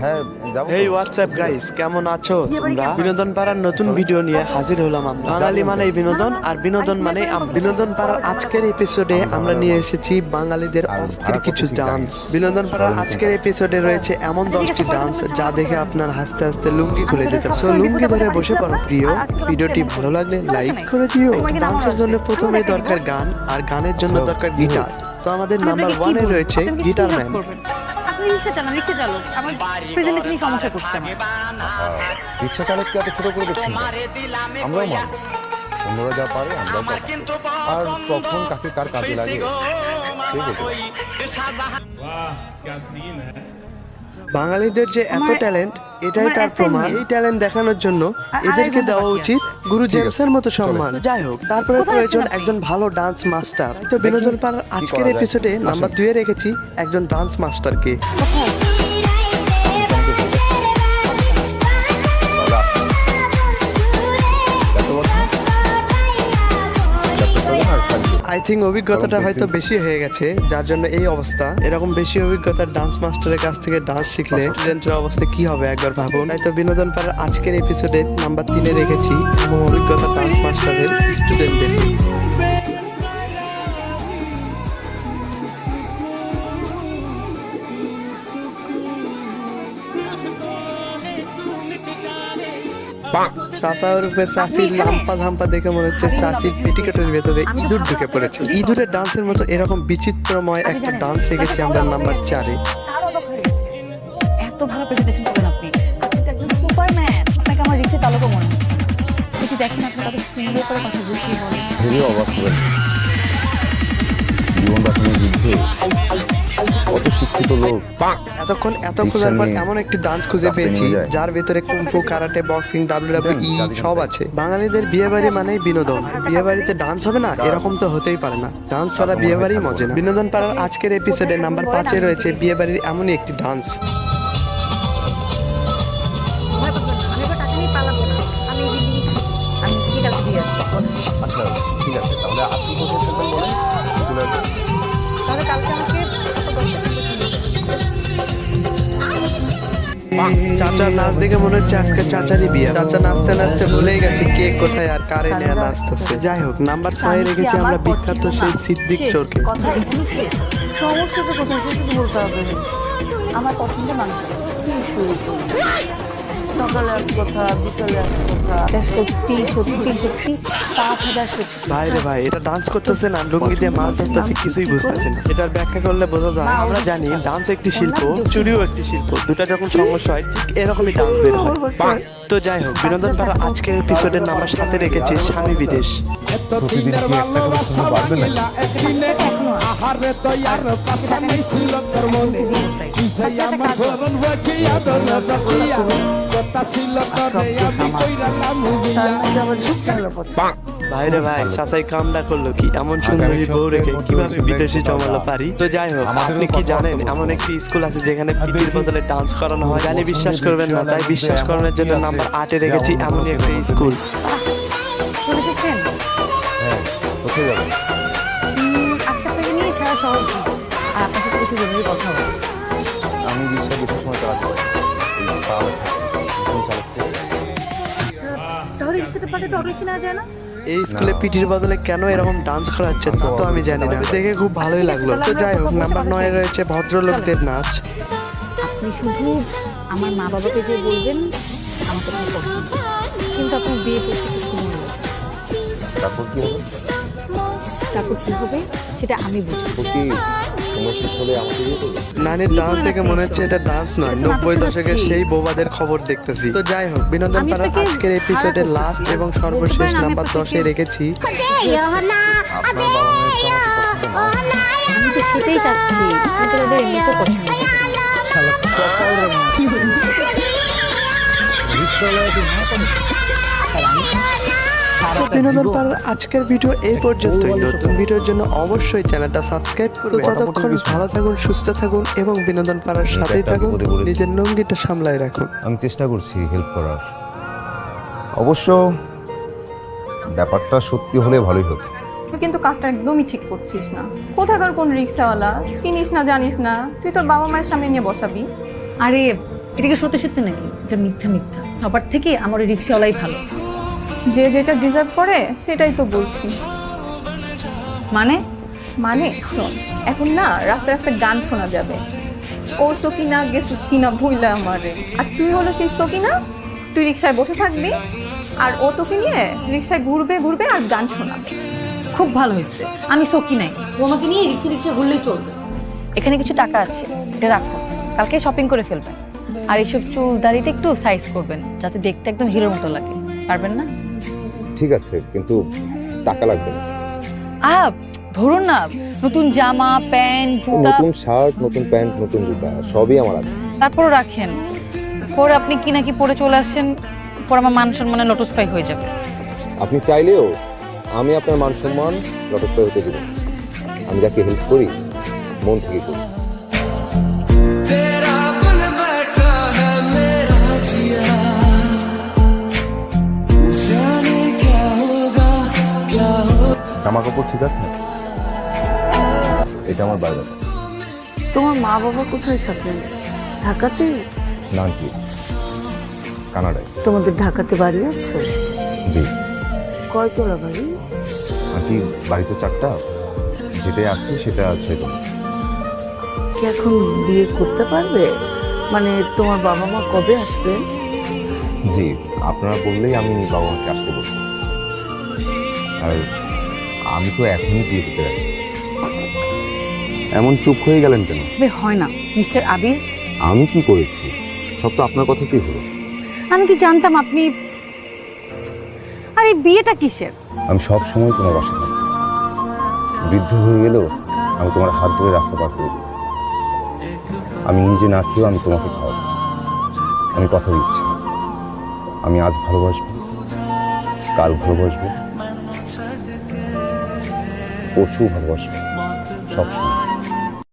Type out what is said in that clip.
হ্যাঁ যাবো। হেই WhatsApp guys, কেমন আছো তোমরা? বিনোদন পাড়ার নতুন ভিডিও নিয়ে হাজির হলাম আমরা। বাঙালি মানেই বিনোদন, আর বিনোদন মানেই বিনোদন পাড়ার আজকের এপিসোডে আমরা নিয়ে এসেছি বাঙালিদের অস্থির কিছু ডান্স। বিনোদন পাড়ার আজকের এপিসোডে রয়েছে এমন 10টি ডান্স যা দেখে আপনার হাসতে হাসতে লুঙ্গি খুলে যেতে। সো লুঙ্গি ধরে বসে পড়ো প্রিয়। ভিডিওটি ভালো লাগলে লাইক করে দিও। ডান্সের জন্য প্রথমে দরকার গান, আর গানের জন্য দরকার গিটার। তো আমাদের নাম্বার 1 এ রয়েছে গিটার ম্যান। আপনি রিক্সা চালান। আমার প্রেজেন্টেশনে সমস্যা করছে না। রিক্সা চালককে এত ছোট করে দেখছেন না? আমরাও মানুষ, অন্যরা যা পারে আমরাও পারি। আর কখন কাকে কার কাজে লাগে সে বলতে পারে। বাঙালিদের যে এত ট্যালেন্ট, এটাই তার প্রমাণ। এই ট্যালেন্ট দেখানোর জন্য এদেরকে দেওয়া উচিত গুরু জেমসের মতো সম্মান। যাই হোক, তারপরে প্রয়োজন একজন ভালো ডান্স মাস্টার। তো বিনোদন পাড়ার আজকের এপিসোডে নাম্বার 2 এ রেখেছি একজন ডান্স মাস্টারকে। আই থিঙ্ক অভিজ্ঞতাটা হয়তো বেশি হয়ে গেছে, যার জন্য এই অবস্থা। এরকম বেশি অভিজ্ঞতার ডান্স মাস্টারের কাছ থেকে ডান্স শিখলে স্টুডেন্টের অবস্থা কি হবে একবার ভাবুন। তাই তো বিনোদন পাড়ার আজকের এপিসোডে নাম্বার 3 এ রেখেছি এবং অভিজ্ঞতা ডান্স মাস্টারের স্টুডেন্টদের। চাচা রূপে চাষির লাম্পা ঝাম্পা দেখে মনে হচ্ছে চাষির পেটিকোটের ভেতরে ইঁদুর ঢুকে পড়েছে। ইঁদুরের ডান্সের মতো এরকম বিচিত্রময় একটা ডান্স রেখেছি আমরা নাম্বার 4 এ। এত ভালো প্রেজেন্টেশন করেন আপনি। আপনি তো একজন সুপারম্যান। আপনাকে আমার রিক্সা চালকও মনে হচ্ছে। কিছু দেখেন আপনি কত সুন্দর করে কথা বুঝিয়ে বলেন। ভেবে অবাক হবেন, জীবন বাঁচানোর যুদ্ধে কত শিক্ষিত লোক। এতক্ষণ এত খোঁজার পর এমন একটি ডান্স খুঁজে পেয়েছি যার ভেতরে কুংফু, কারাটে, বক্সিং, WWE সব আছে। বাঙালিদের বিয়ে বাড়ি মানেই বিনোদন। বিয়ে বাড়িতে ডান্স হবে না এরকম তো হতেই পারে না। ডান্স ছাড়া বিয়ে বাড়ি মজা না। বিনোদন পাড়ার আজকের এপিসোডে নাম্বার 5 এ রয়েছে বিয়ে বাড়ির এমনই একটি ডান্স। আচ্ছা ঠিক আছে, তাহলে আপনি কোথায় খেলবেন বলেন, চলে আসবেন। তাহলে কালকে আমাকে চাচার নাচ দেখে মনে হচ্ছে আজকে চাচারই বিয়ে। চাচা নাচতে নাচতে ভুলেই গেছে কে কোথায় আর কারে নিয়ে নাচতেছে। যাই হোক, নাম্বার 6 এ রেখেছি আমরা বিখ্যাত সেই সিদ্দিক চোরকে। কথা এখানে শেষ। সমস্যা তো কোথায় সেটা তো বলতে হবে। আমার পছন্দের মানুষ আছে। সকালে এক কথা, বিকালে এক কথা। এটা সত্যি সত্যি সত্যি 5000 সত্যি। ভাই রে ভাই, এটা ডান্স করতেছে না লুঙ্গি দিয়ে মাছ ধরতেছে, কিছুই বুঝতেছে না। এটার ব্যাখ্যা করলে বোঝা যায়। আমরা জানি ডান্স একটি শিল্প, চুরিও একটি শিল্প। দুটা যখন সমস্যা হয় ঠিক এরকমই ডান্স বের হয়। তো যাই হোক, বিনোদন পাড়া আজকের এপিসোডের নাম্বার 7 এ রেখেছি স্বামী বিদেশ। প্রতিদিন কি একটা করে শুনে পারবেন নাকি? ভাইরে ভাই, সাসাই কামটা করলো কি? এমন সুন্দরী বউ রেখে কিভাবে বিদেশে জমালো পারি। তো যাই হোক, আপনি কি জানেন এমন একটি স্কুল আছে যেখানে পিটির বদলে ডান্স করানো হয়? জানি বিশ্বাস করবেন না, তাই বিশ্বাস করানোর জন্য নাম্বার 8 এ রেখেছি এমনই একটা স্কুল। চলে এসেছেন? হ্যাঁ, কোথায় যাবেন? আজকে আপনাকে নিয়ে সারা শহর ঘুরবো। আর আপনার সাথে কিছু জরুরি কথা বলছি। আমি রিক্সা বেশি সময় চালাতে পারি, এই পা ব্যথা, ভীষণ চালাতে পারি। তাহলে রিক্সাতে পাঠাতে অটো রিক্সা নেওয়া যায় না? এই স্কুলে পিটির বদলে কেন এরকম ডান্স করা হচ্ছে তা তো আমি জানি না, দেখে খুব ভালোই লাগলো। তো যাই হোক, নাম্বার 9 এ রয়েছে ভদ্রলোকদের নাচ। আপনি শুধু আমার মা বাবাকে যে বলবেন আমাকে খুব পছন্দ, কিন্তু আপনার বিয়ে করতে খুব সময় লাগবে। তারপর কি হবে? তারপর কি হবে সেটা আমি বুঝবো। ও কি সময় শেষ হলে আমাকে দিয়ে করবে? নানির ডান্স দেখে মনে হচ্ছে এটা ডান্স নয়, 90 দশকের সেই বোবাদের খবর দেখতেছি। তো যাই হোক, বিনোদন পাড়ার আজকের এপিসোডের লাস্ট এবং সর্বশেষ নাম্বার 10 এ রেখেছি আপনার বাবা মায়ের তো আমাকে পছন্দ না। আমি তো সেটাই চাচ্ছি, আমি তো ওদের এমনিতে পছন্দ করি। বিনোদন পাড়ার আজকের ভিডিও এই পর্যন্তই। নতুন ভিডিওর জন্য অবশ্যই চ্যানেলটা সাবস্ক্রাইব করুন। ততক্ষণ ভালো থাকুন, সুস্থ থাকুন এবং বিনোদন পাড়ার সাথেই থাকুন। নিজের লুঙ্গিটা সামলায় রাখুন। আমি চেষ্টা করছি হেল্প করার, অবশ্য ব্যাপারটা সত্যি হলে ভালোই হতো। তুই কিন্তু কাজটা একদমই ঠিক করছিস না। কোথাকার কোন রিক্সাওয়ালা চিনিস না, জানিস না, তুই তোর বাবা মায়ের সামনে নিয়ে বসাবি। আরে এটা কি সত্যি সত্যি নাকি? এটা মিথ্যা মিথ্যা। সবার থেকে আমার ওই রিক্সাওয়ালাই ভালো। যে যেটা ডিজার্ভ করে সেটাই তো বলছি। মানে মানে শোন, এখন না রাস্তায় রাস্তায় গান শোনা যাবে, ও সকিনা গেছিস কিনা ভুইলা আমারে, আর তুই হলো সেই সকিনা, তুই রিক্সায় বসে থাকবি আর ও তোকে নিয়ে রিক্সায় ঘুরবে ঘুরবে আর গান শোনাবে। খুব ভালো হয়েছে, আমি সকি নাই, ও আমাকে নিয়ে রিক্সা রিক্সা ঘুরলেই চলবে। এখানে কিছু টাকা আছে, এটা রাখো, কালকে শপিং করে ফেলবেন। আর এইসব চুল দাড়িটা একটু সাইজ করবেন যাতে দেখতে একদম হিরোর মতো লাগে, পারবেন না? ঠিক আছে, কিন্তু টাকা লাগবে না। ধরুন না, নতুন জামা প্যান্ট জুতা, নতুন শার্ট, নতুন প্যান্ট, নতুন জুতা সবই আমার আছে। তারপরও রাখেন। পরে আপনি কি নাকি পরে চলে আসেন, পরে আমার মান সম্মানে লটস্পাই হয়ে যাবে। আপনি চাইলেও আমি আপনার মান সম্মান লটস্পাই হতে দেব। আমি যাকে হেল্প করি মন থেকে করি। জামা কাপড় ঠিক আছে? এটা আমার বাড়ি। তোমার মা বাবা কোথায় থাকেন? ঢাকাতে? না কি, কানাডায়। তোমাদের ঢাকাতে বাড়ি আছে? জি কয়তলা বাড়ি? আন্টি, বাড়ি তো 4টা, যেটাই আছে সেটা ছেড়ে দেবো। কি এখন বিয়ে করতে পারবে? মানে তোমার বাবা মা কবে আসবেন? জি, আপনারা বললেই আমি বাবা মাকে আসতে বলবো। আর আমি তো এখনই বিয়ে করতে রাখি। এমন চুপ হয়ে গেলেন কেন? হয় না মিস্টার আবির, আমি কি করেছি? সব তো আপনার কথাতেই হলো। আমি কি জানতাম আপনি, আর এই বিয়েটা কিসের? আমি সব সময় তোমার বাসা থাকি, বৃদ্ধ হয়ে গেলেও আমি তোমার হাত ধরে রাস্তা পার করে দিই। আমি নিজে না খেয়েও আমি তোমাকে খাওয়াবো। আমি কথা দিচ্ছি, আমি আজ ভালোবাসবো, কাল ভালোবাসবো, পরশু ভালোবাসবো, সবসময়।